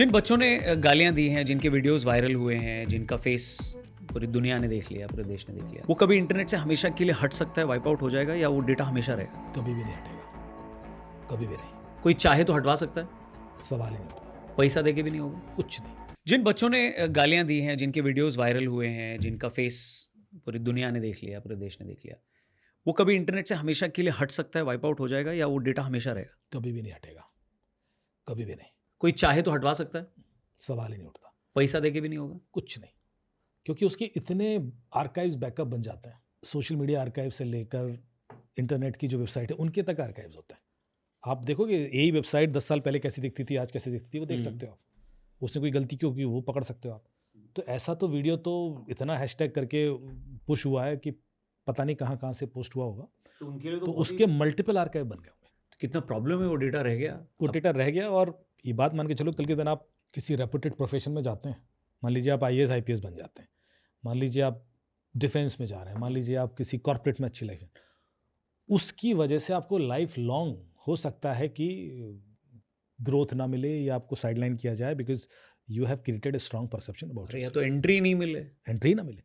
जिन बच्चों ने गालियां दी हैं, जिनके वीडियोस वायरल हुए हैं, जिनका फेस पूरी दुनिया ने देख लिया, पूरे देश ने देख लिया, वो कभी इंटरनेट से हमेशा के लिए हट सकता है, वाइप आउट हो जाएगा, या वो डेटा हमेशा रहेगा? कभी भी नहीं हटेगा, कभी भी नहीं। कोई चाहे तो हटवा सकता है, सवाल ही नहीं उठता, पैसा देके भी नहीं होगा। कुछ नहीं। जिन बच्चों ने गालियां दी हैं, जिनके वीडियोस वायरल हुए हैं, जिनका फेस पूरी दुनिया ने देख लिया, पूरे देश ने देख लिया, वो कभी इंटरनेट से हमेशा के लिए हट सकता है, वाइप आउट हो जाएगा, या वो डेटा हमेशा रहेगा? कभी भी नहीं हटेगा, कभी भी नहीं। कोई चाहे तो हटवा सकता है, सवाल ही नहीं उठता, पैसा देके भी नहीं होगा। कुछ नहीं। क्योंकि उसके इतने आर्काइव्स बैकअप बन जाते हैं, सोशल मीडिया आर्काइव से लेकर इंटरनेट की जो वेबसाइट है उनके तक आर्काइव्स होते हैं। आप देखोगे यही वेबसाइट 10 साल पहले कैसी दिखती थी, आज कैसी दिखती थी, वो देख सकते हो आप। उसने कोई गलती क्यों की वो पकड़ सकते हो आप। तो ऐसा तो वीडियो तो इतना हैशटैग करके पुश हुआ है कि पता नहीं कहाँ कहाँ से पोस्ट हुआ होगा। तो उनके लिए तो उसके मल्टीपल आर्काइव बन गए होंगे। तो कितना प्रॉब्लम है, वो डेटा रह गया, वो डेटा रह गया। और ये बात मान के चलो, कल के दिन आप किसी रेपुटेड प्रोफेशन में जाते हैं, मान लीजिए आप IAS IPS बन जाते हैं, मान लीजिए आप डिफेंस में जा रहे हैं, मान लीजिए आप किसी कॉर्पोरेट में अच्छी लाइफ है, उसकी वजह से आपको लाइफ लॉन्ग हो सकता है कि ग्रोथ ना मिले या आपको साइडलाइन किया जाए, because you have created a strong perception about या तो एंट्री नहीं मिले, एंट्री ना मिले।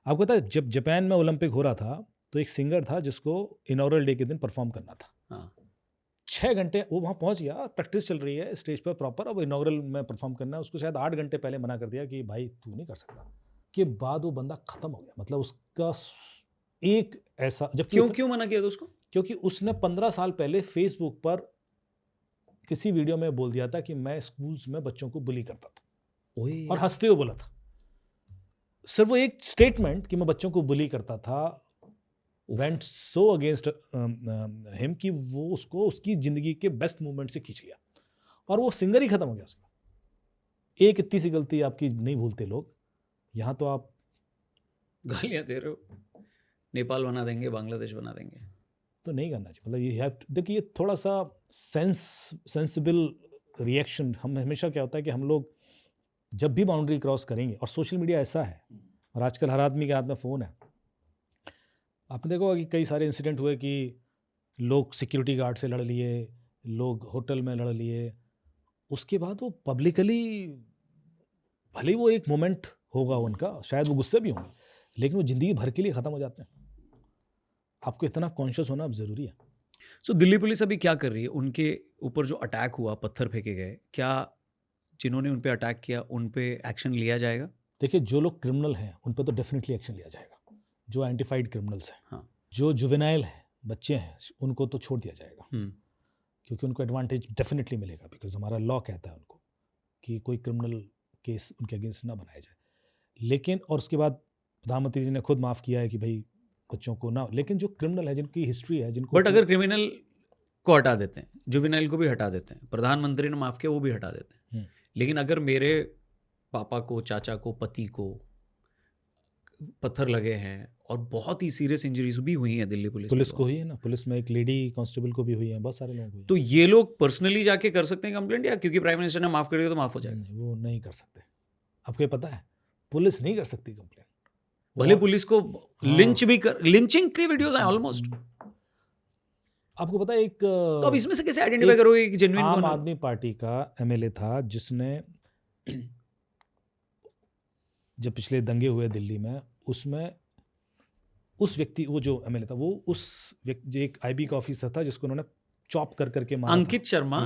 आपको पता है जब जापान में ओलंपिक हो रहा था तो एक सिंगर था जिसको इनॉग्रल डे के दिन परफॉर्म करना था। हाँ, 6 घंटे वो वहाँ पहुँच गया, प्रैक्टिस चल रही है स्टेज पर प्रॉपर, अब इनॉग्रल में परफॉर्म करना है। उसको शायद 8 घंटे पहले मना कर दिया कि भाई तू नहीं कर सकता। के बाद वो बंदा खत्म हो गया। मतलब उसका एक ऐसा, जब क्यों मना किया था उसको? क्योंकि उसने 15 साल पहले फेसबुक पर किसी वीडियो में बोल दिया था कि मैं स्कूल्स में बच्चों को बुली करता था, और हंसते हुए बोला था। सिर्फ वो एक स्टेटमेंट कि मैं बच्चों को बुली करता था वेंट सो अगेंस्ट हिम कि वो उसको उसकी जिंदगी के बेस्ट मोमेंट से खींच लिया, और वो सिंगर ही खत्म हो गया उसका। एक इतनी सी गलती आपकी नहीं भूलते लोग। यहाँ तो आप गालियां दे रहे हो, नेपाल बना देंगे, बांग्लादेश बना देंगे, तो नहीं करना चाहिए। मतलब ये देखिए, ये थोड़ा सा सेंसिबल रिएक्शन। हम हमेशा क्या होता है कि हम लोग जब भी बाउंड्री क्रॉस करेंगे, और सोशल मीडिया ऐसा है, और आजकल हर आदमी के हाथ में फ़ोन है। आपने देखा कि कई सारे इंसिडेंट हुए कि लोग सिक्योरिटी गार्ड से लड़ लिए, लोग होटल में लड़ लिए, उसके बाद वो पब्लिकली, भले ही वो एक मोमेंट होगा उनका, शायद वो गुस्से भी होंगे, लेकिन वो ज़िंदगी भर के लिए ख़त्म हो जाते हैं। आपको इतना कॉन्शियस होना अब ज़रूरी है। सो दिल्ली पुलिस अभी क्या कर रही है? उनके ऊपर जो अटैक हुआ, पत्थर फेंके गए, क्या जिन्होंने उन पे अटैक किया उन पे एक्शन लिया जाएगा? देखिए, जो लोग क्रिमिनल हैं उन पर तो डेफिनेटली एक्शन लिया जाएगा, जो आइडेंटिफाइड क्रिमिनल्स हैं। हाँ, जो जुवेनाइल हैं, बच्चे हैं, उनको तो छोड़ दिया जाएगा, क्योंकि उनको एडवांटेज डेफिनेटली मिलेगा, बिकॉज हमारा लॉ कहता है उनको कि कोई क्रिमिनल केस उनके अगेंस्ट ना बनाया जाए। लेकिन और उसके बाद प्रधानमंत्री जी ने खुद माफ़ किया है कि भाई बच्चों को ना, लेकिन जो क्रिमिनल है, जिनकी हिस्ट्री है, जिनको बट अगर क्रिमिनल को हटा देते हैं, जुवेनाइल को भी हटा देते हैं, प्रधानमंत्री ने माफ़ किया, वो भी हटा देते हैं, लेकिन अगर मेरे पापा को, चाचा को, पति को पत्थर लगे हैं और बहुत ही सीरियस इंजरीज भी हुई हैं दिल्ली पुलिस को हुई है ना, पुलिस में एक लेडी कांस्टेबल को भी हुई है, बहुत सारे लोगों को। तो ये लोग पर्सनली जाके कर सकते हैं कंप्लेंट, या क्योंकि प्राइम मिनिस्टर ने माफ़ कर दिया तो माफ़ हो जाएगा? नहीं, वो नहीं कर सकते। आपको ये पता है, पुलिस नहीं कर सकती कंप्लेंट। भले पुलिस को लिंच भी कर, लिंचिंग के वीडियोस हैं ऑलमोस्ट। आपको पता है एक, तो अब इसमें से कैसे आइडेंटिफाई करोगे कि जेन्युइन कौन है? आम आदमी पार्टी का MLA था जिसने जब पिछले दंगे हुए दिल्ली में, उसमें उस व्यक्ति, वो जो MLA था, वो उस व्यक्ति, जो एक IB का ऑफिसर था जिसको उन्होंने चॉप कर करके मारा, अंकित शर्मा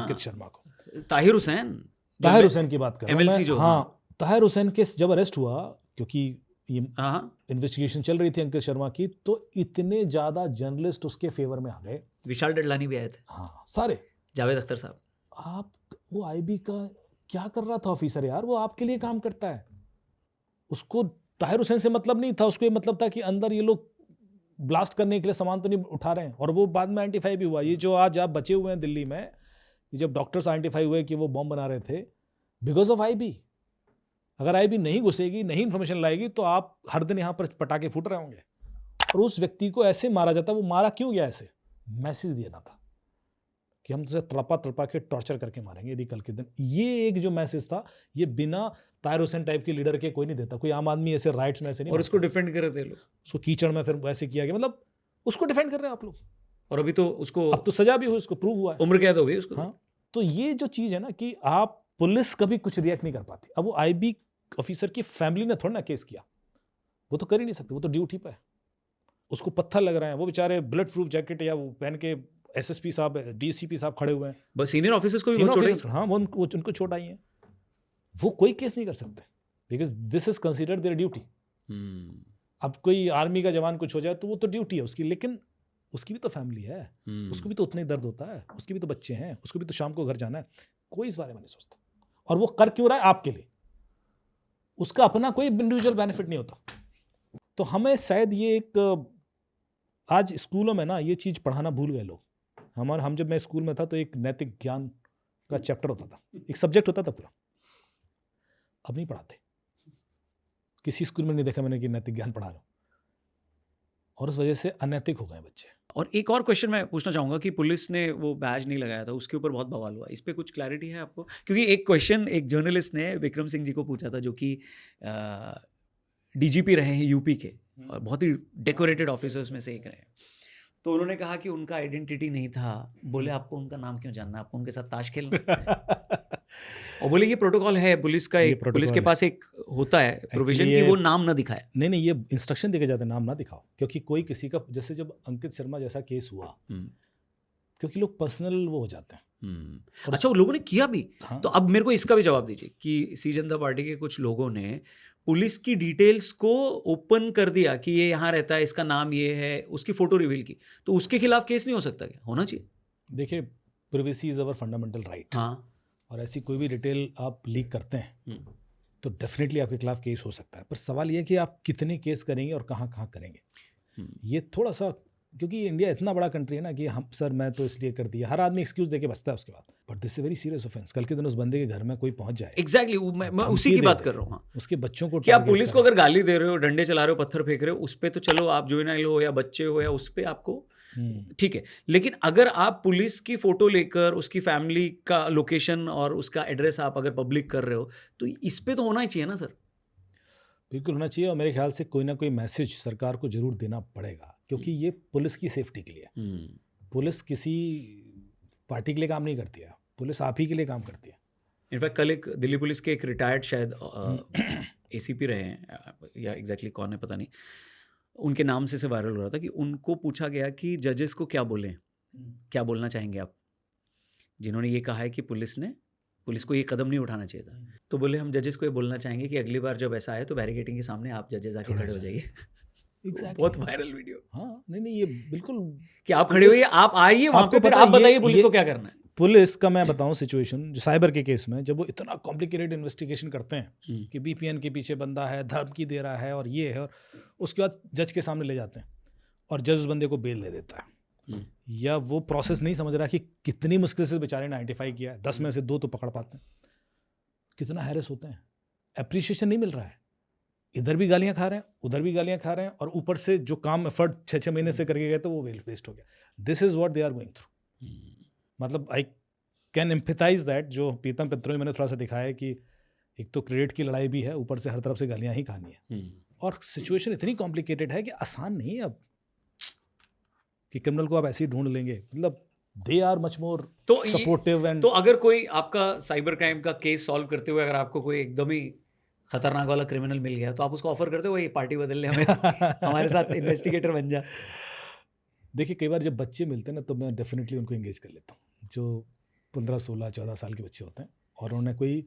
को। ताहिर हुसैन की बात कर रहा हूं MLC मैं। जो, हाँ, ताहिर हुसैन के जब अरेस्ट हुआ, क्योंकि ये हाँ, इन्वेस्टिगेशन चल रही थी अंकित शर्मा की, तो इतने ज़्यादा जर्नलिस्ट उसके फेवर में आ गए। विशाल डडलानी भी आए थे, हाँ, सारे, जावेद अख्तर साहब। आप, वो IB का क्या कर रहा था ऑफिसर यार? वो आपके लिए काम करता है। उसको ताहिर हुसैन से मतलब नहीं था, उसको ये मतलब था कि अंदर ये लोग ब्लास्ट करने के लिए सामान तो नहीं उठा रहे हैं। और वो बाद में आइडेंटिफाई भी हुआ। ये जो आज आप बचे हुए हैं दिल्ली में, ये जब डॉक्टर्स आइडेंटिफाई हुए कि वो बॉम्ब बना रहे थे, बिकॉज ऑफ IB। अगर IB नहीं घुसेगी, नहीं इन्फॉर्मेशन लाएगी, तो आप हर दिन यहाँ पर पटाखे फूट रहे होंगे। और उस व्यक्ति को ऐसे मारा जाता। वो मारा क्यों गया ऐसे? मैसेज देना था कि हम तुझे तड़पा के टॉर्चर करके मारेंगे यदि कल के दिन। ये एक जो मैसेज था, ये बिना ताहिर हुसैन टाइप के लीडर के कोई नहीं देता। कोई आम आदमी ऐसे राइट्स में ऐसे नहीं। और उसको डिफेंड कर रहे थे लोग, उसको कीचड़ में फिर वैसे किया गया। मतलब उसको डिफेंड कर रहे हैं आप लोग। और अभी तो उसको, अब तो सजा भी हुई, उसको प्रूव हुआ है, उम्र कैद हो गई उसको। हाँ, तो ये जो चीज़ है ना कि आप पुलिस कभी कुछ रिएक्ट नहीं कर पाती। अब वो आईबी ऑफिसर की फैमिली ने थोड़ा ना केस किया, वो तो कर ही नहीं सकते, वो तो ड्यूटी पे है, उसको पत्थर लग रहे हैं, वो बेचारे बुलेट प्रूफ जैकेट या वो पहन के एसएसपी साहब डीसीपी साहब खड़े हुए हैं, बस सीनियर ऑफिसर्स को भी Senior बहुत चोट officers, हाँ वो उनको चोट आई है, वो कोई केस नहीं कर सकते because this is considered there duty. अब कोई आर्मी का जवान कुछ हो जाए तो वो तो ड्यूटी है उसकी, लेकिन उसकी भी तो फैमिली है, उसको भी तो उतना ही दर्द होता है, उसके भी तो बच्चे हैं, उसको भी तो शाम को घर जाना है, कोई इस बारे में नहीं सोचता। और वो कर क्यों रहा है? आपके लिए, उसका अपना कोई इंडिविजुअल बेनिफिट नहीं होता। तो हमें शायद ये एक, आज स्कूलों में ना ये चीज़ पढ़ाना भूल गए लोग। हम जब मैं स्कूल में था तो एक नैतिक ज्ञान का चैप्टर होता था, एक सब्जेक्ट होता था पूरा, अब नहीं पढ़ाते, किसी स्कूल में नहीं देखा मैंने कि नैतिक ज्ञान पढ़ा रहा हूँ, और उस वजह से अनैतिक हो गए बच्चे। और एक और क्वेश्चन मैं पूछना चाहूँगा कि पुलिस ने वो बैज नहीं लगाया था, उसके ऊपर बहुत बवाल हुआ, इस पे कुछ क्लैरिटी है आपको? क्योंकि एक क्वेश्चन एक जर्नलिस्ट ने विक्रम सिंह जी को पूछा था, जो कि डीजीपी रहे हैं यूपी के और बहुत ही डेकोरेटेड ऑफिसर्स में से एक रहे हैं। तो उन्होंने कहा कि उनका आइडेंटिटी नहीं था। बोले आपको उनका नाम क्यों जानना, आपको उनके साथ ताश खेलना और बोले ये प्रोटोकॉल है पुलिस का, एक पुलिस के पास एक होता है प्रोविजन कि वो नाम ना दिखाए। नहीं, ये इंस्ट्रक्शन देके जाते नाम ना दिखाओ, क्योंकि कोई किसी का, जैसे जब अंकित शर्मा जैसा केस हुआ, क्योंकि लोग पर्सनल वो हो जाते हैं। अच्छा, वो लोगों ने किया भी। हाँ। तो अब मेरे को इसका भी जवाब दीजिए कि सी जनता पार्टी के कुछ लोगों ने पुलिस की डिटेल्स को ओपन कर दिया कि ये यहाँ रहता है, इसका नाम ये है, उसकी फोटो रिवील की, तो उसके खिलाफ केस नहीं हो सकता क्या? होना चाहिए। देखिए, privacy is our fundamental right. हाँ, और ऐसी कोई भी डिटेल आप लीक करते हैं तो डेफिनेटली आपके खिलाफ केस हो सकता है, पर सवाल ये है कि आप कितने केस करेंगे और कहाँ कहाँ करेंगे। ये थोड़ा सा, क्योंकि इंडिया इतना बड़ा कंट्री है ना कि हम सर मैं तो इसलिए कर दिया, हर आदमी एक्सक्यूज देके बचता है उसके बाद, but this is very serious offence. कल के दिन उस बंदे के घर में कोई पहुंच जाए, एग्जैक्टली, मैं उसी की बात कर रहा हूँ। उसके बच्चों को, कि आप पुलिस को अगर गाली दे रहे हो, डंडे चला रहे हो, पत्थर फेंक रहे हो, उस पर तो चलो आप जुवेनाइल हो या बच्चे हो या उस पर आपको ठीक है, लेकिन अगर आप पुलिस की फोटो लेकर उसकी फैमिली का लोकेशन और उसका एड्रेस आप अगर पब्लिक कर रहे हो, तो इस पे तो होना ही चाहिए ना सर। बिल्कुल होना चाहिए, और मेरे ख्याल से कोई ना कोई मैसेज सरकार को जरूर देना पड़ेगा, क्योंकि ये पुलिस की सेफ्टी के लिए, पुलिस किसी पार्टी के लिए काम नहीं करती है, पुलिस आप ही के लिए काम करती है। इनफैक्ट कल एक दिल्ली पुलिस के एक रिटायर्ड शायद एसीपी रहे हैं या एग्जैक्टली कौन है पता नहीं, उनके नाम से वायरल हो रहा था कि उनको पूछा गया कि जजेस को क्या बोलें, क्या बोलना चाहेंगे आप, जिन्होंने ये कहा है कि पुलिस को ये कदम नहीं उठाना चाहिए था। तो बोले हम जजेस को ये बोलना चाहेंगे कि अगली बार जब ऐसा आए तो बैरिकेडिंग के सामने आप जजेस आके खड़े हो जाइए। बहुत वायरल वीडियो। हाँ, नहीं ये बिल्कुल कि आप खड़े होइए, आप आइए वहाँ पे, फिर आप बताइए पुलिस को क्या करना है। पुलिस का मैं बताऊं सिचुएशन, जो साइबर के केस में जब वो इतना कॉम्प्लिकेटेड इन्वेस्टिगेशन करते हैं कि बीपीएन के पीछे बंदा है, धमकी दे रहा है और ये है, और उसके बाद जज के सामने ले जाते हैं और जज उस बंदे को बेल दे देता है, या वो प्रोसेस नहीं समझ रहा कि कितनी मुश्किल से बेचारे ने आइडेंटिफाई किया है, 10 में से 2 तो पकड़ पाते हैं, कितना हैरेस होते हैं, अप्रिशिएशन नहीं मिल रहा है, इधर भी गालियां खा रहे हैं, उधर भी गालियां खा रहे हैं, और ऊपर से जो काम एफर्ट 6-6 महीने से करके गए तो वो वेस्ट हो गया। This is what they are going through. मतलब आई कैन एम्पैथाइज दैट, जो पीतम पित्रों में मैंने थोड़ा सा दिखाया है कि एक तो क्रेडिट की लड़ाई भी है, ऊपर से हर तरफ से गालियां ही खानी है, और सिचुएशन इतनी कॉम्प्लिकेटेड है कि आसान नहीं है अब कि क्रिमिनल को आप ऐसे ही ढूंढ लेंगे, मतलब they are much more supportive. And तो अगर कोई आपका साइबर क्राइम का केस सॉल्व करते हुए अगर आपको कोई एकदम ही खतरनाक वाला क्रिमिनल मिल गया तो आप उसको ऑफर करते हो ये पार्टी बदल ले, हमें हमारे साथ इन्वेस्टिगेटर बन जा। देखिए, कई बार जब बच्चे मिलते हैं ना तो मैं डेफिनेटली उनको एंगेज कर लेता हूँ, जो 15, 16, 14 साल के बच्चे होते हैं और उन्होंने कोई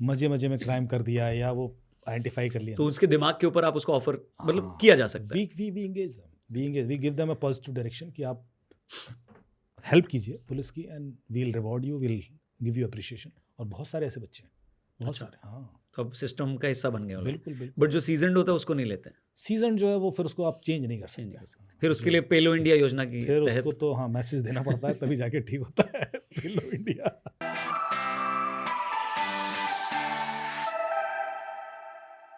मजे में क्राइम कर दिया या वो आइडेंटिफाई कर लिया, तो उसके दिमाग के ऊपर आप उसको ऑफर मतलब किया जा सकता है। We give them a positive direction कि आप हेल्प कीजिए पुलिस की, and we'll reward you, we'll give you appreciation. और बहुत सारे ऐसे बच्चे हैं, बहुत सारे। हाँ, तो अब सिस्टम का हिस्सा बन गया। बिल्कुल। बट जो सीजनड होता है उसको नहीं लेते हैं। सीजन जो है वो फिर उसको आप चेंज नहीं कर सकते। फिर उसके लिए पेलो इंडिया योजना की फिर तहत उसको तो हाँ मैसेज देना पड़ता है, तभी जाके ठीक होता है पेलो इंडिया।